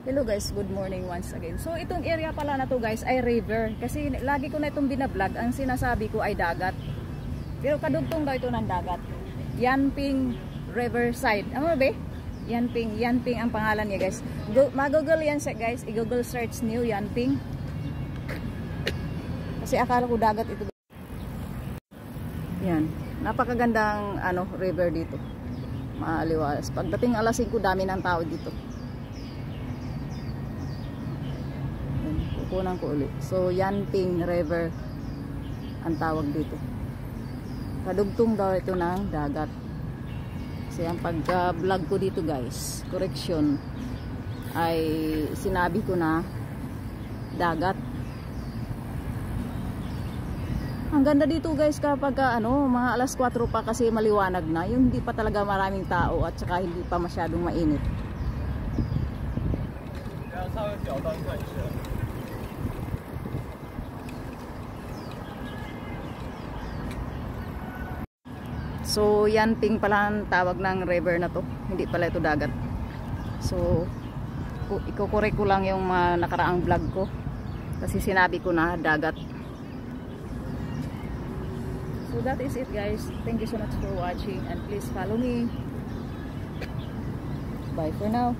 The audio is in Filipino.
Hello guys, good morning once again. So itong area pala na to guys ay river. Kasi lagi ko na itong binablog. Ang sinasabi ko ay dagat. Pero kadugtong daw ito ng dagat. Yanping Riverside. Ano ba? Yanping ang pangalan niya guys. Mag-google yan guys. I-google search niyo Yanping. Kasi akala ko dagat ito. Yan. Napakagandang river dito. Maaliwalas. Pagdating alas 5 dami ng tao dito. Kukunan ko ulit. So, Yanping River ang tawag dito. Kadugtong daw ito ng dagat. Kasi ang pag-vlog ko dito guys, correction, ay sinabi ko na dagat. Ang ganda dito guys kapag mga alas 4 pa kasi maliwanag na. Yung hindi pa talaga maraming tao at saka hindi pa masyadong mainit. So, Yanping pala ang tawag ng river na to. Hindi pala ito dagat. So, iko-correct ko lang yung nakaraang vlog ko. Kasi sinabi ko na dagat. So, that is it guys. Thank you so much for watching. And please follow me. Bye for now.